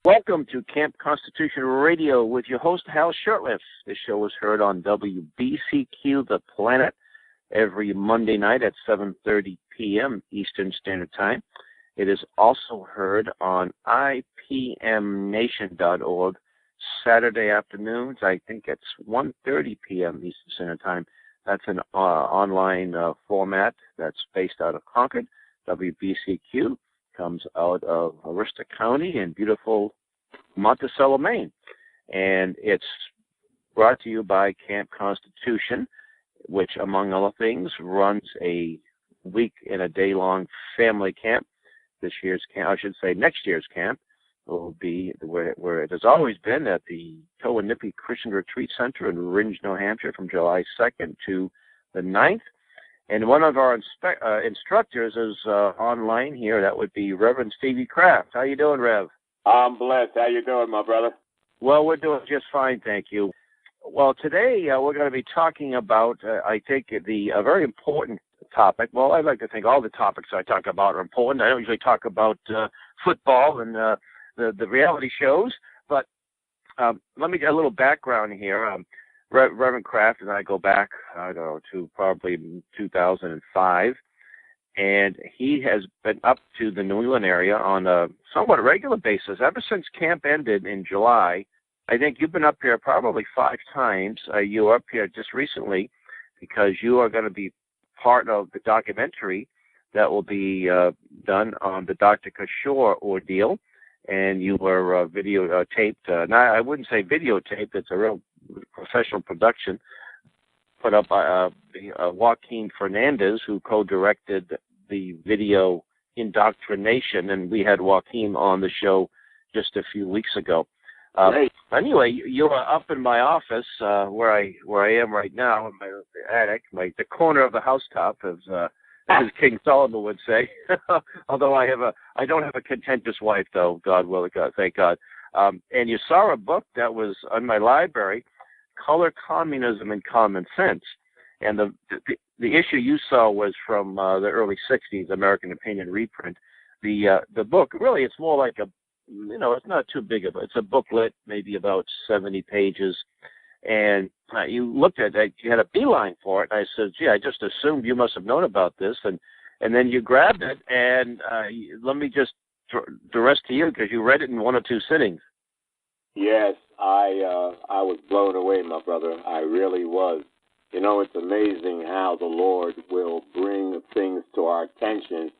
Welcome to Camp Constitution Radio with your host, Hal Shurtleff. This show is heard on WBCQ The Planet every Monday night at 7:30 p.m. Eastern Standard Time. It is also heard on IPMNation.org Saturday afternoons. I think it's 1:30 p.m. Eastern Standard Time. That's an online format that's based out of Concord. WBCQ comes out of Aroostook County in beautiful Monticello, Maine. And it's brought to you by Camp Constitution, which, among other things, runs a week and a day-long family camp. This year's camp, I should say next year's camp, will be where it has always been at the Towanipi Christian Retreat Center in Ringe, New Hampshire, from July 2nd to the 9th. And one of our instructors is online here. That would be Reverend Stevie Kraft. How you doing, Rev? I'm blessed. How you doing, my brother? Well, we're doing just fine, thank you. Well, today we're going to be talking about, I think, a very important topic. Well, I like to think all the topics I talk about are important. I don't usually talk about football and the reality shows, but let me get a little background here. Reverend Kraft and I go back, I don't know, to probably 2005, and he has been up to the New England area on a somewhat regular basis ever since camp ended in July. I think you've been up here probably 5 times. You were up here just recently because you are going to be part of the documentary that will be done on the Dr. Kishore ordeal, and you were videotaped. Now, I wouldn't say videotaped, it's a real professional production put up by Joaquin Fernandez, who co-directed the video indoctrination, and we had Joaquin on the show just a few weeks ago. Anyway, you are up in my office where I am right now in my attic, the corner of the housetop, as King Solomon would say. Although I don't have a contentious wife, though. God willing, thank God. And you saw a book that was on my library, Color, Communism, and Common Sense. And the issue you saw was from the early 60s, American Opinion reprint. The book, really, it's more like it's not too big of it's a booklet, maybe about 70 pages. And you looked at it, you had a beeline for it. And I said, gee, I just assumed you must have known about this. And then you grabbed it, and let me just the rest to you, because you read it in 1 or 2 sittings. Yes, I was blown away, my brother. I really was. You know, it's amazing how the Lord will bring things to our attention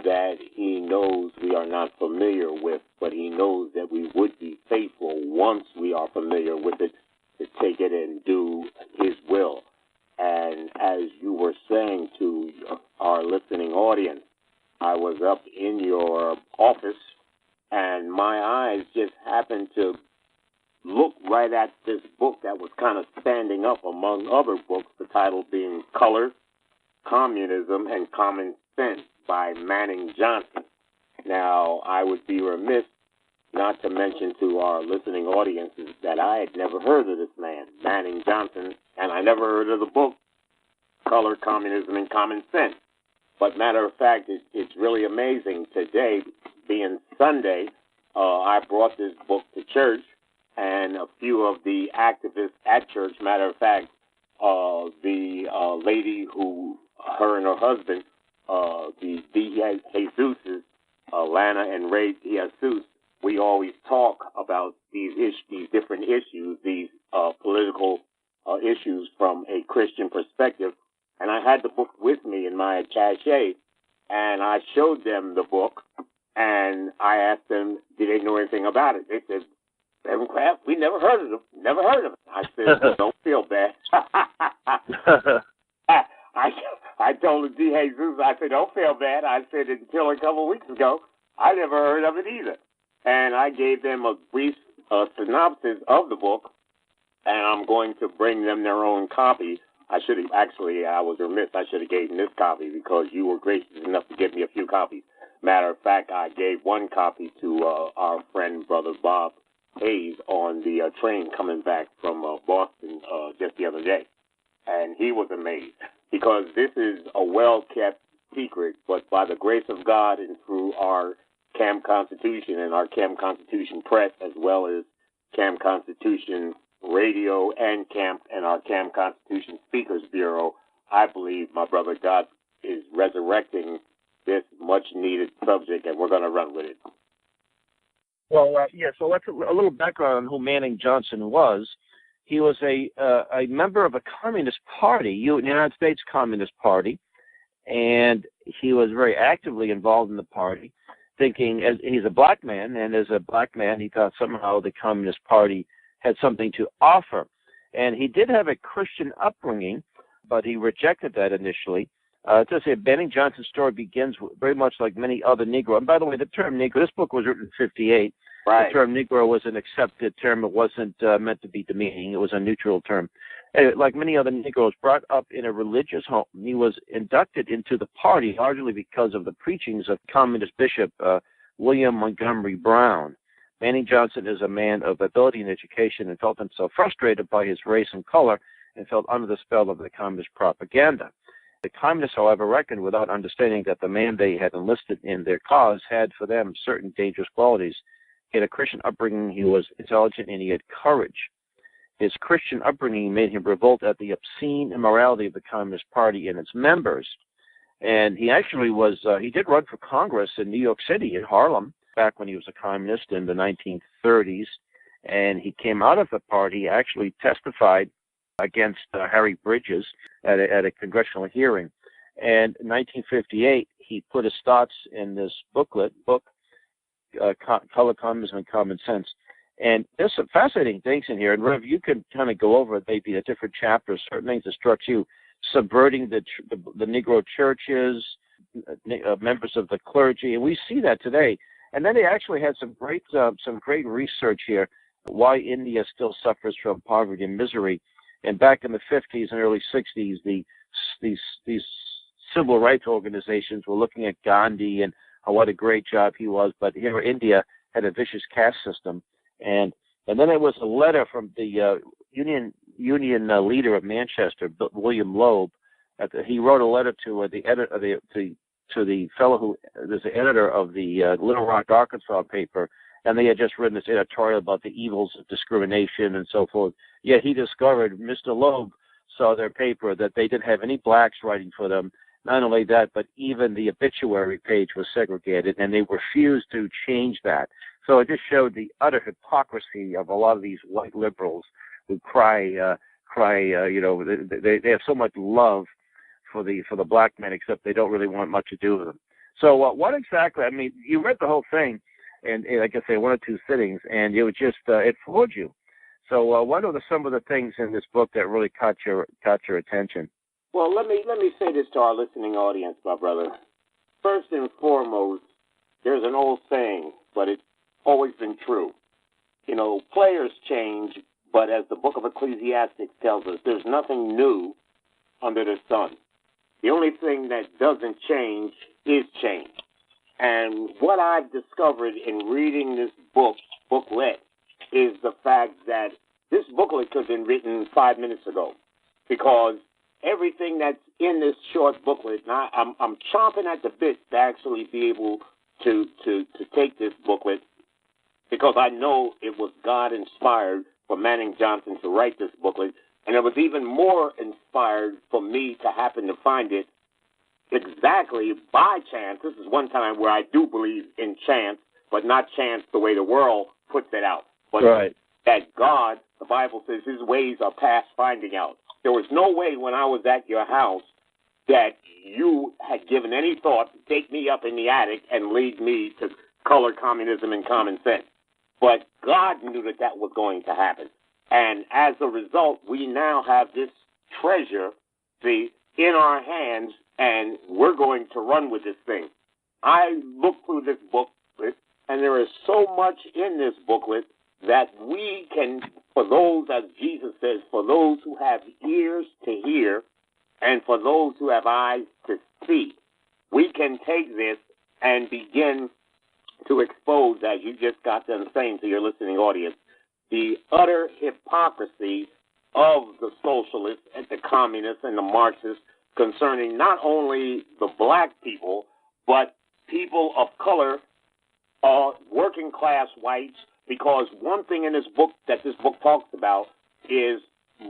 that he knows we are not familiar with, but he knows that we would be faithful once we are familiar with it to take it and do his will. And as you were saying to our listening audience, I was up in your office, and my eyes just happened to look right at this book that was kind of standing up among other books, the title being Color, Communism, and Common Sense by Manning Johnson. Now, I would be remiss not to mention to our listening audiences that I had never heard of this man, Manning Johnson, and I never heard of the book, Color, Communism, and Common Sense. But matter of fact, it's really amazing. Today, being Sunday, I brought this book to church, and a few of the activists at church, matter of fact, the lady who, her and her husband, the DeJesus's, Lana and Ray DeJesus, we always talk about these different issues, these political issues from a Christian perspective. And I had the book with me in my attaché, and I showed them the book, and I asked them, did they know anything about it? They said, Reverend Kraft, we never heard of it. Never heard of it. I said, well, don't feel bad. I told the DeJesus, I said, don't feel bad. I said, until a couple of weeks ago, I never heard of it either. And I gave them a brief synopsis of the book, and I'm going to bring them their own copy. I was remiss. I should have gave them this copy because you were gracious enough to give me a few copies. Matter of fact, I gave one copy to our friend, Brother Bob Hayes, on the train coming back from Boston just the other day. And he was amazed because this is a well-kept secret, but by the grace of God and through our Camp Constitution and our Camp Constitution Press, as well as Camp Constitution Radio and our Camp Constitution Speakers Bureau, I believe, my brother, God is resurrecting this much-needed subject, and we're going to run with it. Well, so let's a little background on who Manning Johnson was. He was a member of a Communist Party, the United States Communist Party, and he was very actively involved in the party, thinking, as he's a black man, and as a black man, he thought somehow the Communist Party had something to offer. And he did have a Christian upbringing, but he rejected that initially. To say Manning Johnson's story begins very much like many other Negro. And by the way, the term Negro, this book was written in 1958. Right. The term Negro was an accepted term. It wasn't meant to be demeaning. It was a neutral term. Anyway, like many other Negroes, brought up in a religious home, he was inducted into the party largely because of the preachings of Communist Bishop William Montgomery Brown. Manning Johnson is a man of ability and education and felt himself frustrated by his race and color and felt under the spell of the Communist propaganda. The Communists, however, reckoned without understanding that the man they had enlisted in their cause had for them certain dangerous qualities. He had a Christian upbringing, he was intelligent, and he had courage. His Christian upbringing made him revolt at the obscene immorality of the Communist Party and its members. And he actually he did run for Congress in New York City, in Harlem, back when he was a communist in the 1930s. And he came out of the party, actually testified against Harry Bridges at a congressional hearing. And in 1958, he put his thoughts in this book, Color, Communism, and Common Sense. And there's some fascinating things in here. And Rev, you can kind of go over maybe the different chapters, certain things that struck you, subverting the Negro churches, members of the clergy, and we see that today. And then they actually had some great research here, why India still suffers from poverty and misery. And back in the 50s and early 60s, these civil rights organizations were looking at Gandhi and what a great job he was. But here India had a vicious caste system. And then there was a letter from the union leader of Manchester, William Loeb. He wrote a letter to the editor, to the fellow who is the editor of the Little Rock, Arkansas paper, and they had just written this editorial about the evils of discrimination and so forth. Yet he discovered, Mr. Loeb saw their paper, that they didn't have any blacks writing for them. Not only that, but even the obituary page was segregated, and they refused to change that. So it just showed the utter hypocrisy of a lot of these white liberals who cry, they have so much love for the black man, except they don't really want much to do with them. So what exactly, I mean, you read the whole thing, and like I say, one or two sittings, and it was just, it floored you. So what are some of the things in this book that really caught your attention? Well, let me say this to our listening audience, my brother. First and foremost, there's an old saying, but it's always been true. You know, players change, but as the book of Ecclesiastes tells us, there's nothing new under the sun. The only thing that doesn't change is change. And what I've discovered in reading this booklet, is the fact that this booklet could have been written 5 minutes ago, because everything that's in this short booklet, now I'm chomping at the bit to actually be able to take this booklet, because I know it was God inspired for Manning Johnson to write this booklet, and it was even more inspired for me to happen to find it exactly by chance. This is one time where I do believe in chance, but not chance the way the world puts it out. But right. That God, the Bible says, his ways are past finding out. There was no way when I was at your house that you had given any thought to take me up in the attic and lead me to color, communism, and common sense. But God knew that was going to happen. And as a result, we now have this treasure in our hands, and we're going to run with this thing. I looked through this booklet, and there is so much in this booklet that we can, for those, as Jesus says, for those who have ears to hear and for those who have eyes to see, we can take this and begin to expose, as you just got done saying to your listening audience, the utter hypocrisy of the socialists and the communists and the Marxists concerning not only the black people, but people of color working class whites, because one thing in this book that this book talks about is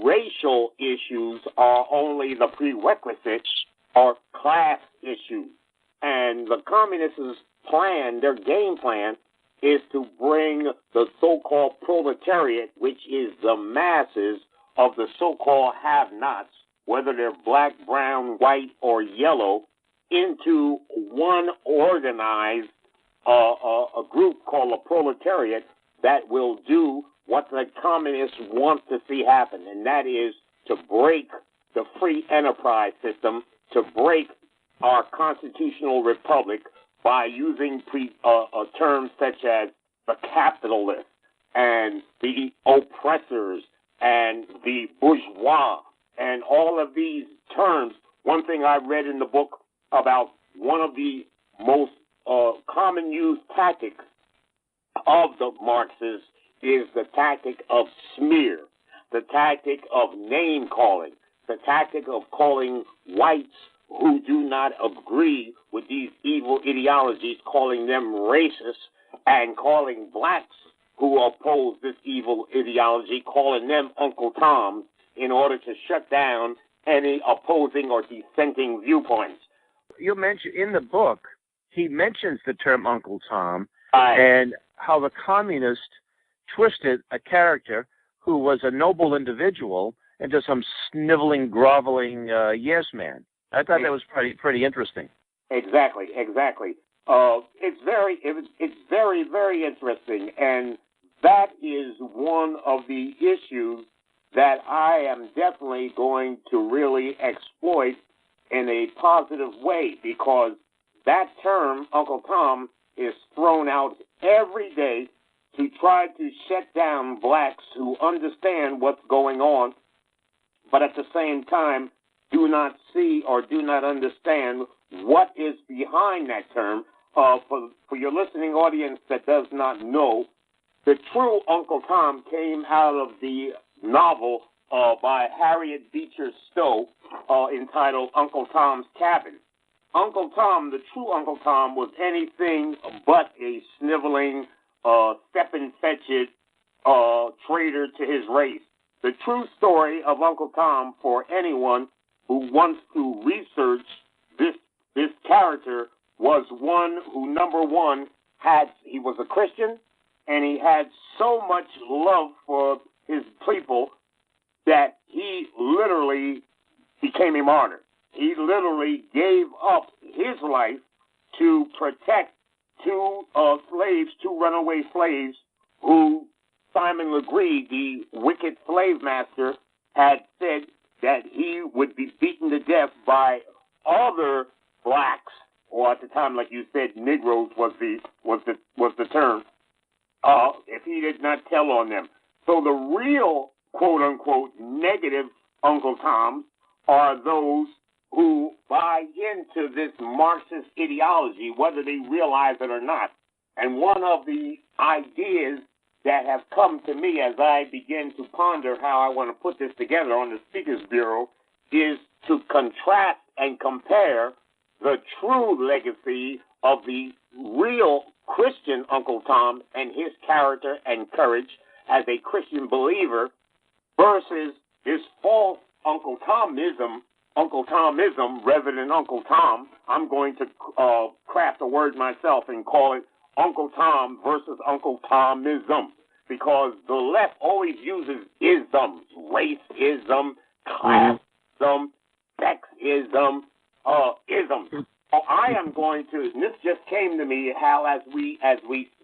racial issues are only the prerequisites or class issues. And the communists' plan, their game plan, is to bring the so-called proletariat, which is the masses of the so-called have-nots, whether they're black, brown, white, or yellow, into one organized a group called a proletariat that will do what the communists want to see happen, and that is to break the free enterprise system, to break our constitutional republic by using terms such as the capitalists and the oppressors and the bourgeois and all of these terms. One thing I read in the book about one of the most common used tactics of the Marxists is the tactic of smear, the tactic of name calling, the tactic of calling whites who do not agree with these evil ideologies, calling them racist, and calling blacks who oppose this evil ideology, calling them Uncle Toms, in order to shut down any opposing or dissenting viewpoints. You mentioned in the book, he mentions the term Uncle Tom and how the communists twisted a character who was a noble individual into some sniveling, groveling yes man. I thought that was pretty interesting. Exactly. It's very, very interesting, and that is one of the issues that I am definitely going to really exploit in a positive way, because that term, Uncle Tom, is thrown out every day to try to shut down blacks who understand what's going on, but at the same time do not see or do not understand what is behind that term. For your listening audience that does not know, the true Uncle Tom came out of the novel by Harriet Beecher Stowe entitled Uncle Tom's Cabin. Uncle Tom, the true Uncle Tom, was anything but a sniveling, step-and-fetch-it traitor to his race. The true story of Uncle Tom, for anyone who wants to research this character, was one who, number one, he was a Christian, and he had so much love for his people that he literally became a martyr. He literally gave up his life to protect two runaway slaves who Simon Legree, the wicked slave master, had said that he would be beaten to death by other blacks, or at the time, like you said, Negroes was the term, if he did not tell on them. So the real, quote-unquote, negative Uncle Toms are those who buy into this Marxist ideology, whether they realize it or not. And one of the ideas that have come to me as I begin to ponder how I want to put this together on the Speakers Bureau is to contrast and compare the true legacy of the real Christian Uncle Tom and his character and courage as a Christian believer versus this false Uncle Tomism, Reverend Uncle Tom. I'm going to craft a word myself and call it Uncle Tom versus Uncle Tomism, because the left always uses isms, racism, classism, sexism, isms. So I am going to, and this just came to me, Hal, as we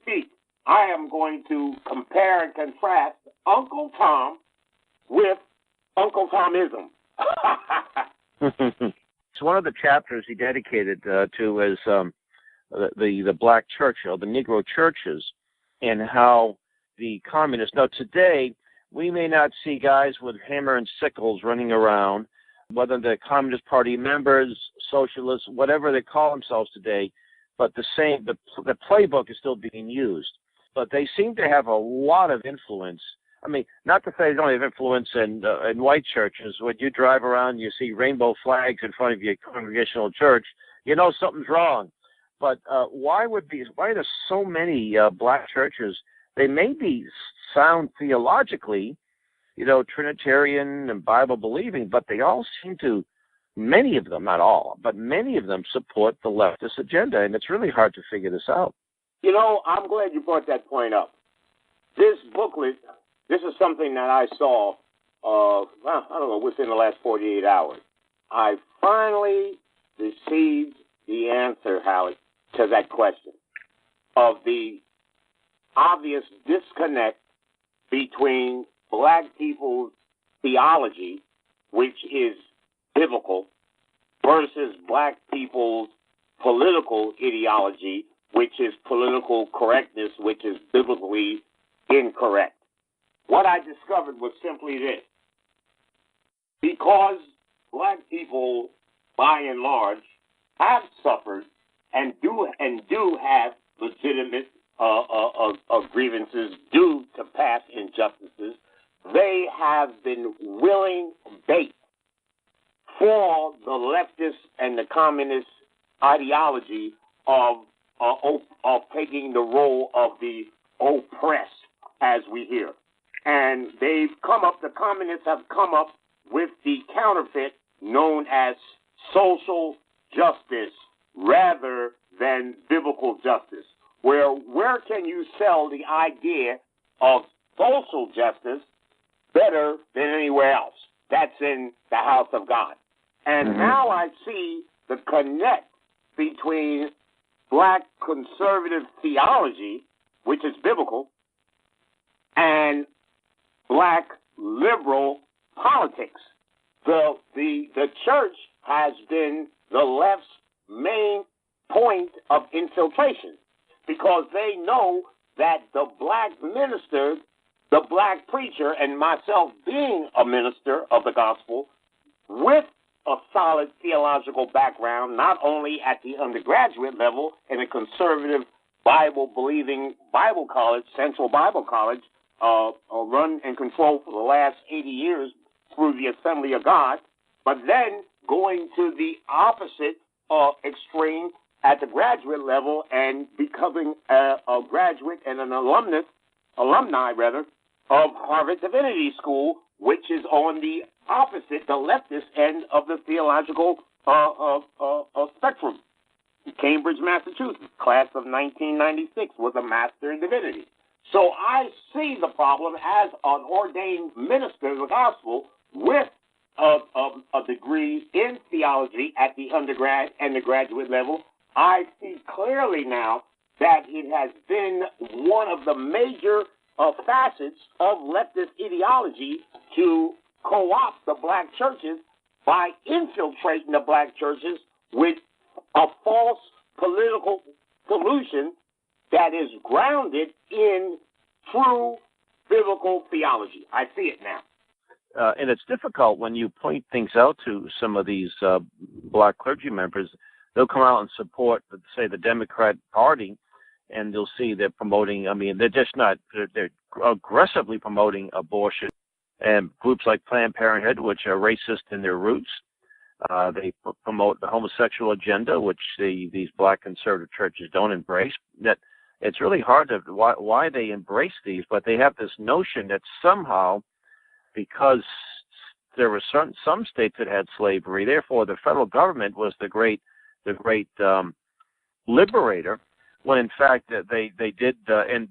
speak, I am going to compare and contrast Uncle Tom with Uncle Tomism. It's one of the chapters he dedicated to is the black church, or the Negro churches, and how the communists. Now, today, we may not see guys with hammer and sickles running around, whether they're Communist Party members, socialists, whatever they call themselves today, but the playbook is still being used. But they seem to have a lot of influence. I mean, not to say they don't have influence in white churches. When you drive around, you see rainbow flags in front of your congregational church, you know something's wrong. But why are there so many black churches? They may be sound theologically, Trinitarian and Bible believing, but they all seem to, many of them, not all, but many of them support the leftist agenda, and it's really hard to figure this out. I'm glad you brought that point up. This booklet, this is something that I saw, I don't know, within the last 48 hours. I finally received the answer, Howard, to that question of the obvious disconnect between black people's theology, which is biblical, versus black people's political ideology, which is political correctness, which is biblically incorrect. What I discovered was simply this. Because black people, by and large, have suffered and do have legitimate grievances due to past injustices, they have been willing bait for the leftist and the communist ideology of taking the role of the oppressed, as we hear. And the communists have come up with the counterfeit known as social justice rather than biblical justice. Where can you sell the idea of social justice better than anywhere else? That's in the house of God. And now I see the connect between black conservative theology, which is biblical, and black liberal politics. The church has been the left's main point of infiltration because they know that the black minister, the black preacher, and myself being a minister of the gospel with a solid theological background, not only at the undergraduate level in a conservative Bible-believing Bible college, Central Bible College, run and controlled for the last 80 years through the Assembly of God, but then going to the opposite extreme at the graduate level and becoming a graduate and an alumni of Harvard Divinity School, which is on the opposite, the leftist end of the theological spectrum. Cambridge, Massachusetts, class of 1996, was a master in divinity. So I see the problem as an ordained minister of the gospel with a degree in theology at the undergrad and the graduate level. I see clearly now that it has been one of the major facets of leftist ideology to co-opt the black churches by infiltrating the black churches with a false political solution that is grounded in true biblical theology. I see it now. And it's difficult when you point things out to some of these black clergy members. They'll come out and support, say, the Democrat Party, and you'll see they're promoting, they're just not, they're aggressively promoting abortion. And groups like Planned Parenthood, which are racist in their roots, they promote the homosexual agenda, which these black conservative churches don't embrace. That it's really hard to why they embrace these, but they have this notion that somehow, because there were some states that had slavery, therefore the federal government was the great liberator, when in fact they did end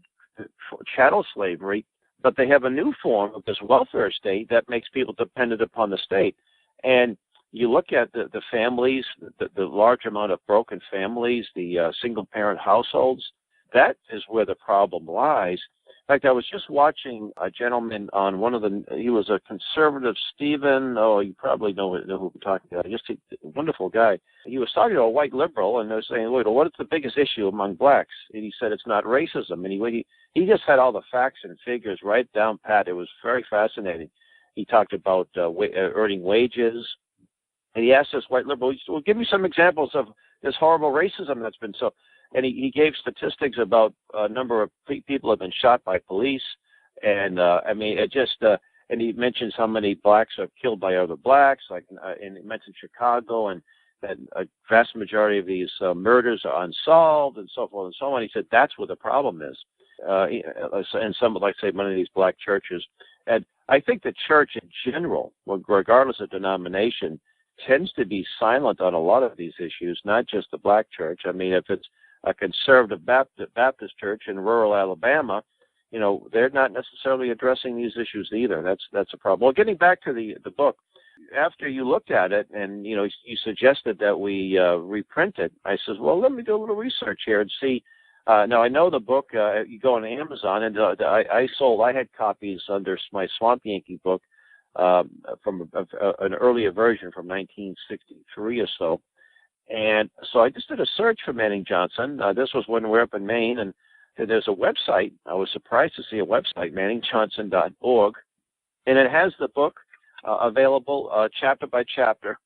chattel slavery, but they have a new form of this welfare state that makes people dependent upon the state. And you look at the families, the large amount of broken families, the single-parent households, that is where the problem lies. In fact, I was just watching a gentleman on he was a conservative, Stephen, you probably know who I'm talking about, just a wonderful guy. He was talking to a white liberal, and they were saying, wait, what is the biggest issue among blacks? And he said it's not racism. And he just had all the facts and figures right down pat. It was very fascinating. He talked about earning wages, and he asked this white liberal, well, give me some examples of this horrible racism that's been so. And he gave statistics about a number of people have been shot by police, and and he mentions how many blacks are killed by other blacks, and he mentioned Chicago, and that a vast majority of these murders are unsolved and so forth and so on. He said that's where the problem is. And some, like say, many of these black churches. And I think the church in general, regardless of denomination, tends to be silent on a lot of these issues, not just the black church. I mean, if it's a conservative Baptist church in rural Alabama, you know, they're not necessarily addressing these issues either. That's a problem. Well, getting back to the book, after you looked at it and, you know, you suggested that we reprint it, I says, well, let me do a little research here and see. Now, I know the book, you go on Amazon, and I had copies under my Swamp Yankee book from an earlier version from 1963 or so. And so I just did a search for Manning Johnson. This was when we were up in Maine, and there's a website. I was surprised to see a website, manningjohnson.org, and it has the book available chapter by chapter.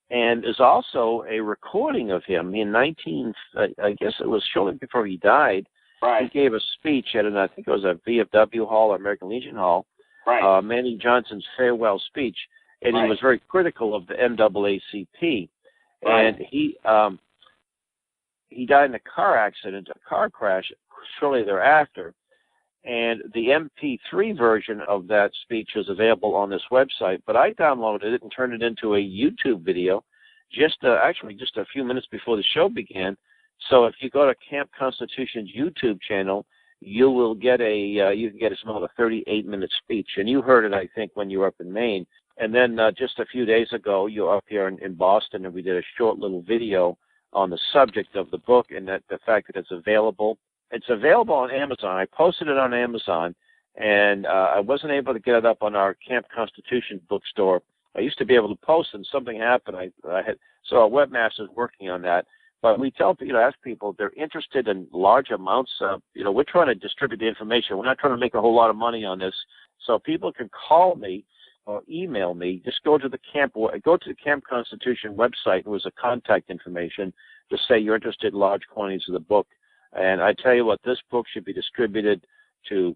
And there's also a recording of him in I guess it was shortly before he died. Right. He gave a speech at I think it was a VFW Hall or American Legion Hall, right. Manning Johnson's farewell speech. And he was very critical of the NAACP. Right. And he died in a car accident, a car crash, shortly thereafter. And the MP3 version of that speech is available on this website, but I downloaded it and turned it into a YouTube video just a few minutes before the show began. So if you go to Camp Constitution's YouTube channel, you will get you can get a 38-minute speech. And you heard it, I think, when you were up in Maine. And then just a few days ago, you were up here in Boston, and we did a short little video on the subject of the book and the fact that it's available. It's available on Amazon. I posted it on Amazon, and I wasn't able to get it up on our Camp Constitution bookstore. I used to be able to post, and something happened. So our webmaster's working on that. But we ask people if they're interested in large amounts of, we're trying to distribute the information. We're not trying to make a whole lot of money on this. So people can call me or email me. Just go to the Camp Constitution website. There was a contact information to say you're interested in large quantities of the book. And I tell you what, this book should be distributed to,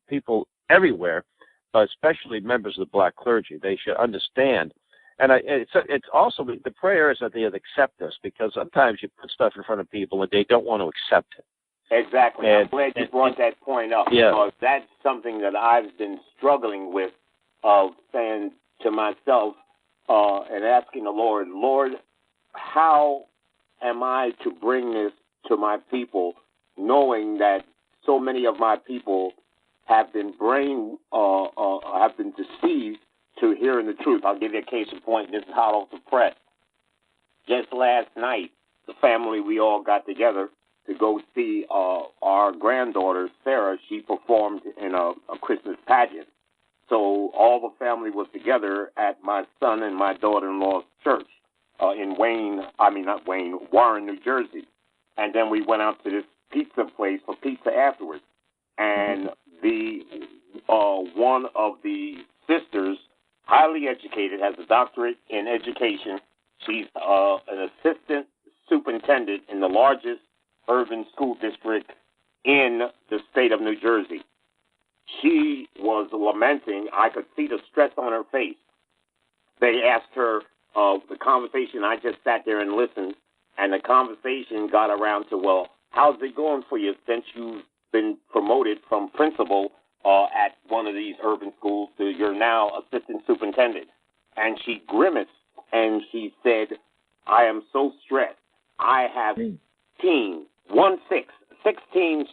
people everywhere, but especially members of the black clergy. They should understand. And it's also, the prayer is that they accept this, because sometimes you put stuff in front of people and they don't want to accept it. Exactly. I'm glad you brought that point up, because that's something that I've been struggling with, of saying to myself and asking the Lord, how am I to bring this to my people, knowing that so many of my people have been have been deceived to hearing the truth. I'll give you a case in point. This is hot off the press. Just last night, the family, we all got together to go see our granddaughter, Sarah. She performed in a Christmas pageant. So all the family was together at my son and my daughter-in-law's church in Warren, New Jersey. And then we went out to this pizza place for pizza afterwards. And one of the sisters, highly educated, has a doctorate in education. She's an assistant superintendent in the largest urban school district in the state of New Jersey. She was lamenting. I could see the stress on her face. They asked her the conversation. I just sat there and listened. And the conversation got around to, well, how's it going for you since you've been promoted from principal at one of these urban schools to you're now assistant superintendent? And she grimaced and she said, I am so stressed. I have 16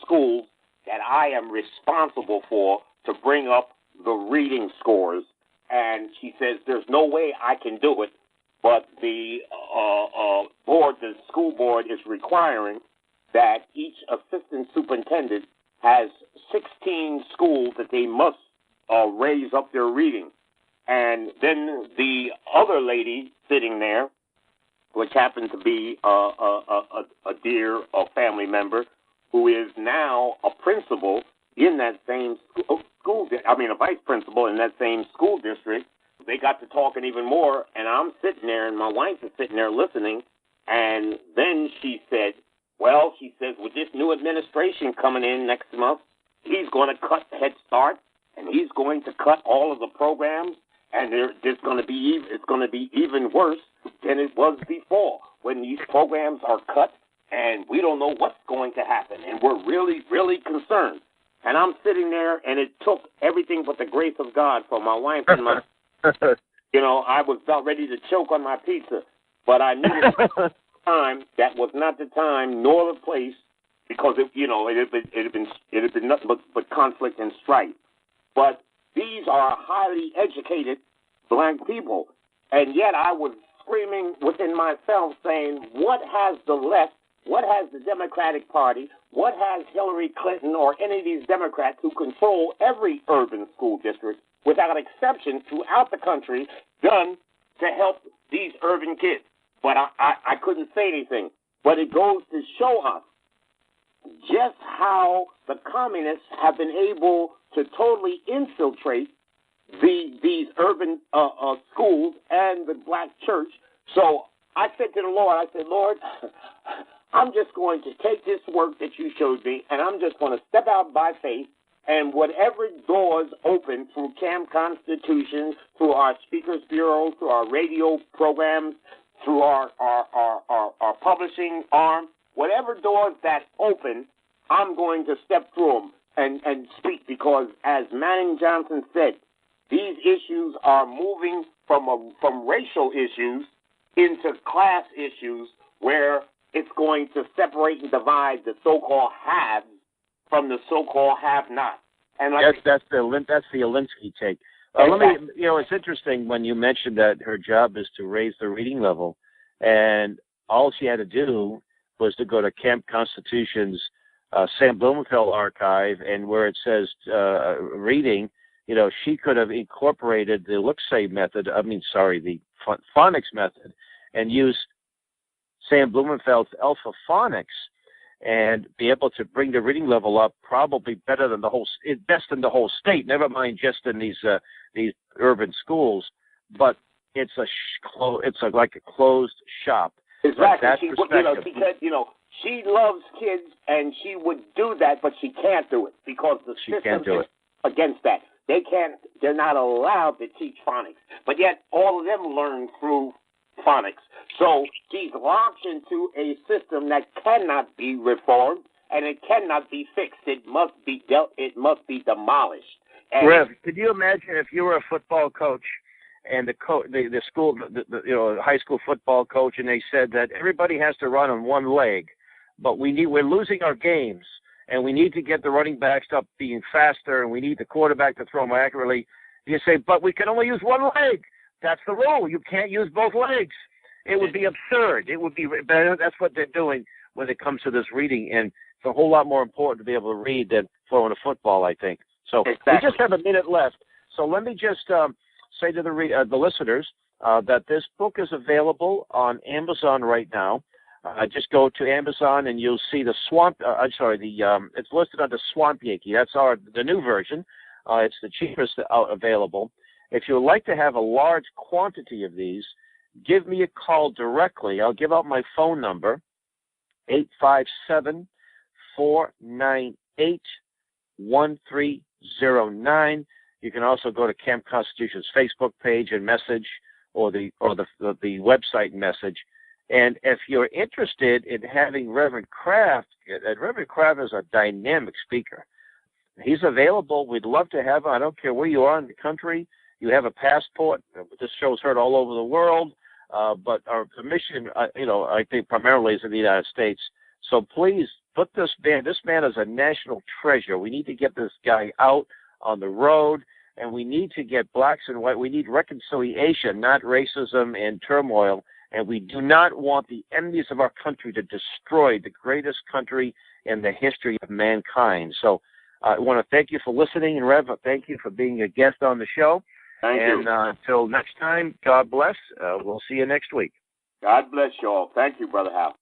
schools that I am responsible for to bring up the reading scores. And she says, there's no way I can do it. But the school board is requiring that each assistant superintendent has 16 schools that they must raise up their reading. And then the other lady sitting there, which happened to be a dear family member, who is now a principal in that same a vice principal in that same school district. They got to talking even more, and I'm sitting there, and my wife is sitting there listening, and then she said, with this new administration coming in next month, he's going to cut Head Start, and he's going to cut all of the programs, and it's going to be even worse than it was before, when these programs are cut and we don't know what's going to happen, and we're really, really concerned. And I'm sitting there, and it took everything but the grace of God for my wife and my, I was about ready to choke on my pizza, but I knew at time that was not the time nor the place, because it had been nothing but conflict and strife. But these are highly educated black people, and yet I was screaming within myself, saying, "What has the left? What has the Democratic Party? What has Hillary Clinton or any of these Democrats who control every urban school district, without exception, throughout the country, done to help these urban kids?" But I couldn't say anything. But it goes to show us just how the communists have been able to totally infiltrate these urban schools and the black church. So I said to the Lord, I said, "Lord, I'm just going to take this work that you showed me, and I'm just going to step out by faith, and whatever doors open through Camp Constitution, through our Speakers Bureau, through our radio programs, through our publishing arm, whatever doors that open, I'm going to step through them and speak, because as Manning Johnson said, these issues are moving from racial issues into class issues, where it's going to separate and divide the so-called haves from the so-called have-nots." And that's the Alinsky take. Let me, it's interesting when you mentioned that her job is to raise the reading level, and all she had to do was to go to Camp Constitution's Sam Blumenfeld archive, and where it says reading, she could have incorporated the the phonics method, and use Sam Blumenfeld's alpha phonics, and be able to bring the reading level up probably better than best in the whole state. Never mind just in these urban schools, but it's like a closed shop. Exactly. She said, she loves kids, and she would do that, but she can't do it because the system is against that. They're not allowed to teach phonics, but yet all of them learn through phonics. So she's locked into a system that cannot be reformed, and it cannot be fixed. It must be demolished. And Rev, could you imagine if you were a football coach, and the school, high school football coach, and they said that everybody has to run on one leg, but we're losing our games, and we need to get the running backs up being faster, and we need the quarterback to throw more accurately. You say, but we can only use one leg. That's the rule. You can't use both legs. It would be absurd. It would be. That's what they're doing when it comes to this reading, and it's a whole lot more important to be able to read than throwing a football, I think. So exactly. We just have a minute left. So let me just say to the listeners that this book is available on Amazon right now. Just go to Amazon and you'll see the it's listed under Swamp Yankee. That's the new version. It's the cheapest available. If you would like to have a large quantity of these, give me a call directly. I'll give out my phone number, 857-498-1309. You can also go to Camp Constitution's Facebook page and message, or the website message. And if you're interested in having Reverend Kraft, Reverend Kraft is a dynamic speaker. He's available. We'd love to have him. I don't care where you are in the country. You have a passport. This show's heard all over the world. But our mission, I think primarily is in the United States. So please put this man. This man is a national treasure. We need to get this guy out on the road, and we need to get blacks and white. We need reconciliation, not racism and turmoil. And we do not want the enemies of our country to destroy the greatest country in the history of mankind. So I want to thank you for listening, and Rev, thank you for being a guest on the show. Thank you. Until next time, God bless. We'll see you next week. God bless you all. Thank you, Brother Hal.